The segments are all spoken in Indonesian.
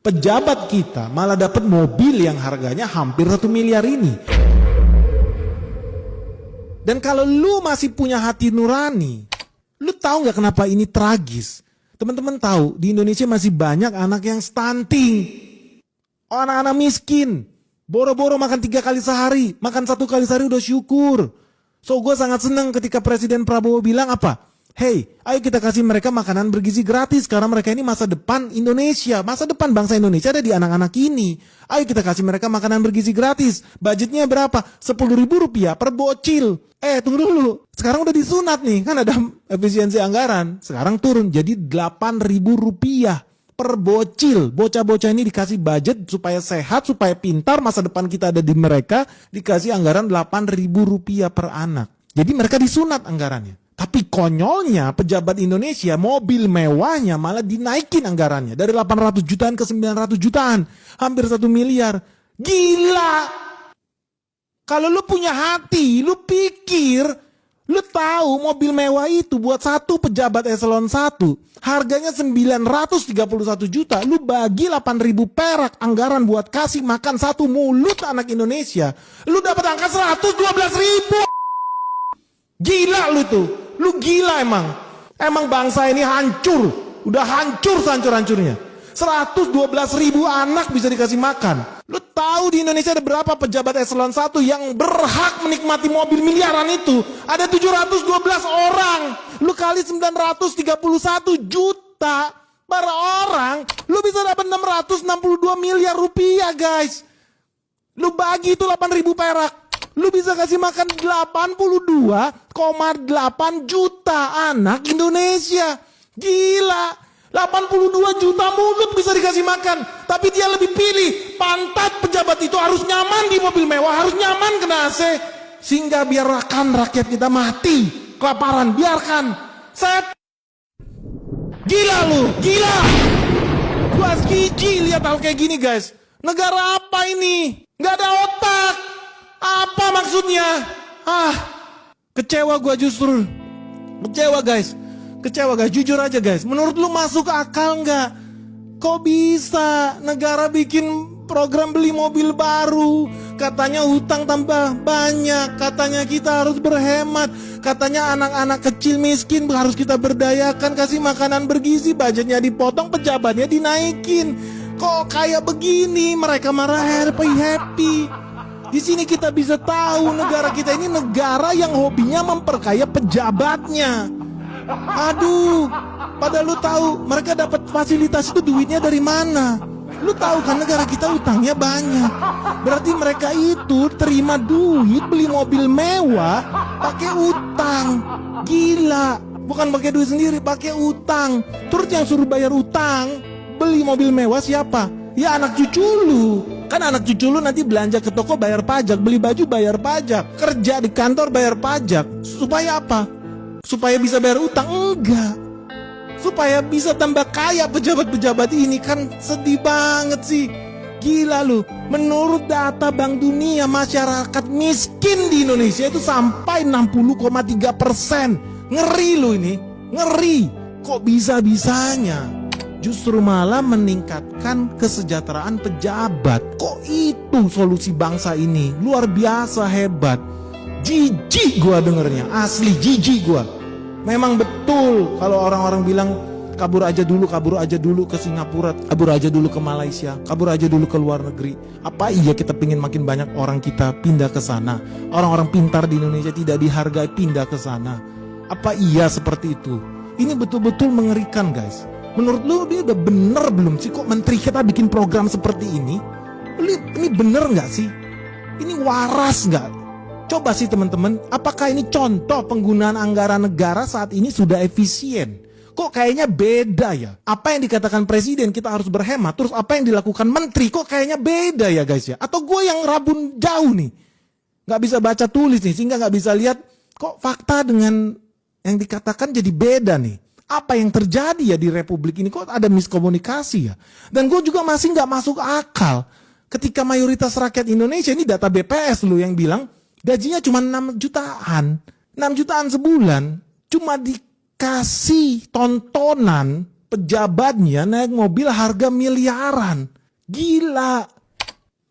Pejabat kita malah dapat mobil yang harganya hampir 1 miliar ini. Dan kalau lu masih punya hati nurani, lu tahu nggak kenapa ini tragis? Teman-teman tahu di Indonesia masih banyak anak yang stunting, anak-anak miskin, boro-boro makan 3 kali sehari, makan 1 kali sehari udah syukur. So gue sangat senang ketika Presiden Prabowo bilang apa? Hey, ayo kita kasih mereka makanan bergizi gratis karena mereka ini masa depan Indonesia, masa depan bangsa Indonesia ada di anak-anak ini. Ayo kita kasih mereka makanan bergizi gratis. Budgetnya berapa? 10.000 rupiah per bocil. Tunggu dulu. Sekarang udah disunat nih, kan ada efisiensi anggaran. Sekarang turun jadi 8.000 rupiah per bocil. Bocah-bocah ini dikasih budget supaya sehat, supaya pintar, masa depan kita ada di mereka. Dikasih anggaran 8.000 rupiah per anak. Jadi mereka disunat anggarannya. Tapi konyolnya pejabat Indonesia mobil mewahnya malah dinaikin anggarannya. Dari 800 jutaan ke 900 jutaan. Hampir 1 miliar. Gila! Kalau lu punya hati, lu pikir, lu tahu mobil mewah itu buat satu pejabat eselon 1. Harganya 931 juta. Lu bagi 8.000 perak anggaran buat kasih makan satu mulut anak Indonesia. Lu dapat angka 112.000. Gila lu tuh. Lu gila emang. Emang bangsa ini hancur. Udah hancur sehancur-hancurnya. 112.000 anak bisa dikasih makan. Lu tahu di Indonesia ada berapa pejabat eselon 1 yang berhak menikmati mobil miliaran itu? Ada 712 orang. Lu kali 931 juta per orang, lu bisa dapat 662 miliar rupiah, guys. Lu bagi itu 8.000 perak. Lu bisa kasih makan 82,8 juta anak Indonesia. Gila. 82 juta mulut bisa dikasih makan. Tapi dia lebih pilih pantat pejabat itu harus nyaman di mobil mewah, harus nyaman kena AC. Sehingga biarkan rakyat kita mati kelaparan, biarkan. Gila lu, gila. Gua skiji lihat hal kayak gini, guys. Negara apa ini? Nggak ada otak. Apa maksudnya? Kecewa gua justru. Kecewa, guys. Kecewa, guys. Jujur aja, guys. Menurut lu masuk akal nggak? Kok bisa negara bikin program beli mobil baru? Katanya hutang tambah banyak. Katanya kita harus berhemat. Katanya anak-anak kecil miskin harus kita berdayakan. Kasih makanan bergizi. Budgetnya dipotong, pejabatnya dinaikin. Kok kayak begini? Mereka marah happy. Di sini kita bisa tahu negara kita ini negara yang hobinya memperkaya pejabatnya. Aduh, padahal lu tahu mereka dapat fasilitas itu duitnya dari mana? Lu tahu kan negara kita utangnya banyak. Berarti mereka itu terima duit beli mobil mewah pakai utang. Gila, bukan pakai duit sendiri, pakai utang. Terus yang suruh bayar utang beli mobil mewah siapa? Ya anak cucu lu. Kan anak cucu lu nanti belanja ke toko bayar pajak, beli baju bayar pajak, kerja di kantor bayar pajak. Supaya apa? Supaya bisa bayar utang? Enggak. Supaya bisa tambah kaya pejabat-pejabat ini. Kan sedih banget sih. Gila lu. Menurut data Bank Dunia, masyarakat miskin di Indonesia itu sampai 60,3%. Ngeri lu ini. Ngeri. Kok bisa-bisanya justru malah meningkatkan kesejahteraan pejabat? Kok itu solusi bangsa ini? Luar biasa hebat. Jijik gua dengernya, asli jijik gua. Memang betul kalau orang-orang bilang kabur aja dulu ke Singapura, kabur aja dulu ke Malaysia, kabur aja dulu ke luar negeri. Apa iya kita pingin makin banyak orang kita pindah ke sana? Orang-orang pintar di Indonesia tidak dihargai pindah ke sana. Apa iya seperti itu? Ini betul-betul mengerikan, guys. Menurut lu dia udah bener belum sih kok menteri kita bikin program seperti ini? Ini bener gak sih? Ini waras gak? Coba sih teman-teman, apakah ini contoh penggunaan anggaran negara saat ini sudah efisien? Kok kayaknya beda ya? Apa yang dikatakan presiden kita harus berhemat, terus apa yang dilakukan menteri kok kayaknya beda ya, guys ya? Atau gue yang rabun jauh nih? Gak bisa baca tulis nih, sehingga gak bisa lihat kok fakta dengan yang dikatakan jadi beda nih. Apa yang terjadi ya di republik ini? Kok ada miskomunikasi ya? Dan gue juga masih gak masuk akal ketika mayoritas rakyat Indonesia, ini data BPS lu yang bilang gajinya cuma 6 jutaan. 6 jutaan sebulan. Cuma dikasih tontonan Pejabatnya naik mobil harga miliaran. Gila.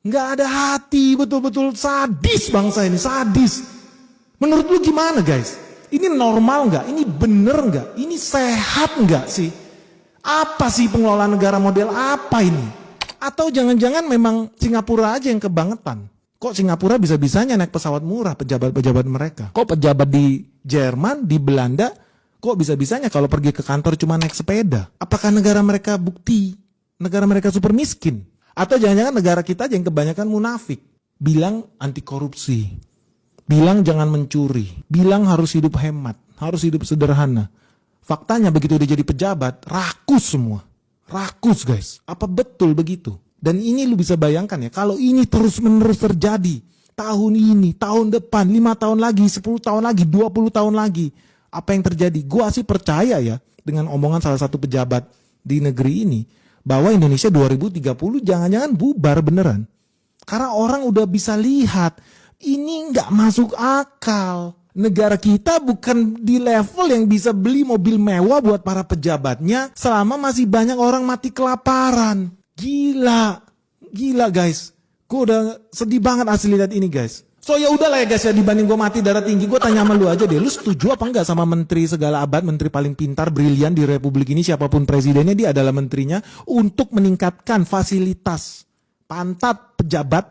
Nggak ada hati, betul-betul sadis bangsa ini, sadis. Menurut lu gimana guys? Ini normal nggak? Ini bener nggak? Ini sehat nggak sih? Apa sih pengelolaan negara model apa ini? Atau jangan-jangan memang Singapura aja yang kebangetan? Kok Singapura bisa-bisanya naik pesawat murah pejabat-pejabat mereka? Kok pejabat di Jerman, di Belanda, kok bisa-bisanya kalau pergi ke kantor cuma naik sepeda? Apakah negara mereka bukti? Negara mereka super miskin? Atau jangan-jangan negara kita aja yang kebanyakan munafik? Bilang anti korupsi, bilang jangan mencuri, bilang harus hidup hemat, harus hidup sederhana. Faktanya begitu dia jadi pejabat, rakus semua. Rakus guys, apa betul begitu? Dan ini lu bisa bayangkan ya, kalau ini terus-menerus terjadi, tahun ini, tahun depan, 5 tahun lagi, 10 tahun lagi, 20 tahun lagi, apa yang terjadi? Gua sih percaya ya, dengan omongan salah satu pejabat di negeri ini, bahwa Indonesia 2030 jangan-jangan bubar beneran. Karena orang udah bisa lihat, ini nggak masuk akal. Negara kita bukan di level yang bisa beli mobil mewah buat para pejabatnya selama masih banyak orang mati kelaparan. Gila, gila guys. Gue udah sedih banget asli lihat ini guys. So ya udahlah ya guys ya, dibanding gue mati darah tinggi, gue tanya sama lu aja deh, lu setuju apa enggak sama menteri segala abad, menteri paling pintar, brilian di republik ini, siapapun presidennya, dia adalah menterinya, untuk meningkatkan fasilitas pantat pejabat